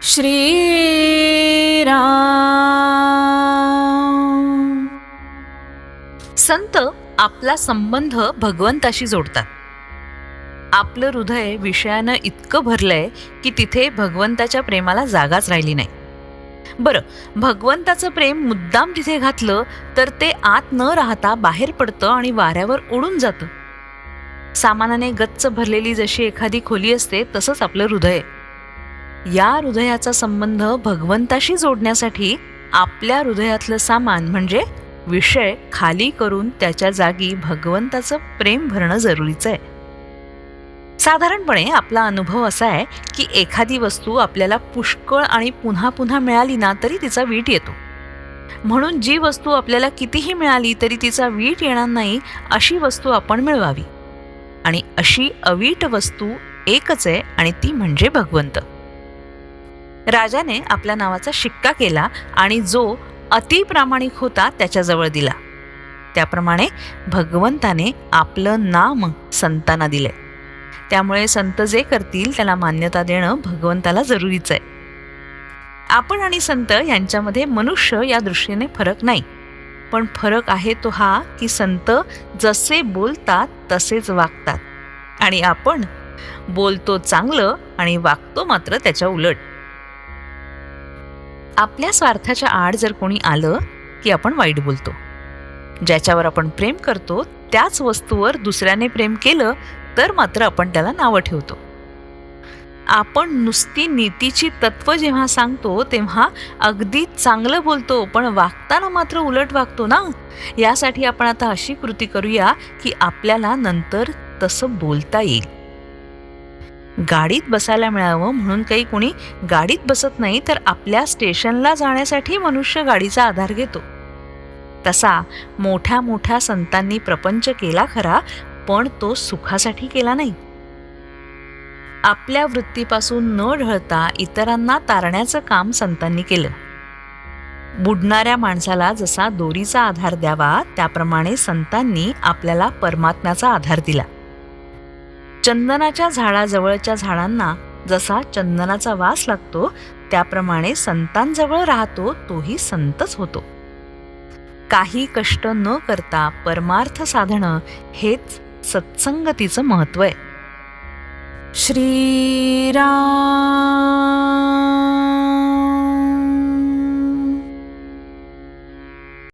श्रीराम. संत आपला संबंध भगवंताशी जोडतात. आपलं हृदय विषयानं इतकं भरलंय की तिथे भगवंताच्या प्रेमाला जागाच राहिली नाही. बरं, भगवंताचं प्रेम मुद्दाम तिथे घातलं तर ते आत न राहता बाहेर पडतं आणि वाऱ्यावर उडून जातं. सामानाने गच्च भरलेली जशी एखादी खोली असते तसंच आपलं हृदय. या हृदयाचा संबंध भगवंताशी जोडण्यासाठी आपल्या हृदयातलं सामान म्हणजे विषय खाली करून त्याच्या जागी भगवंताचं प्रेम भरणं जरुरीचं आहे. साधारणपणे आपला अनुभव असा आहे की एखादी वस्तू आपल्याला पुष्कळ आणि पुन्हा पुन्हा मिळाली ना तरी तिचा वीट येतो. म्हणून जी वस्तू आपल्याला कितीही मिळाली तरी तिचा वीट येणार नाही अशी वस्तू आपण मिळवावी. आणि अशी अवीट वस्तू एकच आहे आणि ती म्हणजे भगवंत. राजाने आपल्या नावाचा शिक्का केला आणि जो अतिप्रामाणिक होता त्याच्याजवळ दिला. त्याप्रमाणे भगवंताने आपलं नाम संतांना दिलंय. त्यामुळे संत जे करतील त्याला मान्यता देणं भगवंताला जरुरीचं आहे. आपण आणि संत यांच्यामध्ये मनुष्य या दृष्टीने फरक नाही, पण फरक आहे तो हा की संत जसे बोलतात तसेच वागतात आणि आपण बोलतो चांगलं आणि वागतो मात्र त्याच्या उलट. आपल्या स्वार्थाच्या आड जर कोणी आलं की आपण वाईट बोलतो. ज्याच्यावर आपण प्रेम करतो त्याच वस्तूवर दुसऱ्याने प्रेम केलं तर मात्र आपण त्याला नावं ठेवतो. आपण नुसती नीतीची तत्व जेव्हा सांगतो तेव्हा अगदी चांगलं बोलतो, पण वागताना मात्र उलट वागतो ना. यासाठी आपण आता अशी कृती करूया की आपल्याला नंतर तसं बोलता येईल. गाडीत बसायला मिळावं म्हणून काही कोणी गाडीत बसत नाही, तर आपल्या स्टेशनला जाण्यासाठी मनुष्य गाडीचा आधार घेतो. तसा मोठ्या मोठ्या संतांनी प्रपंच केला खरा, पण तो सुखासाठी केला नाही. आपल्या वृत्तीपासून न ढळता इतरांना तारण्याचं काम संतांनी केलं. बुडणाऱ्या माणसाला जसा दोरीचा आधार द्यावा त्याप्रमाणे संतांनी आपल्याला परमात्म्याचा आधार दिला. चंदनाच्या झाडाजवळच्या झाडांना जसा चंदनाचा वास लागतो त्याप्रमाणे संतांजवळ राहतो तोही संतच होतो. काही कष्ट न करता परमार्थ साधणं हेच सत्संगतीचं महत्त्व आहे. श्रीराम.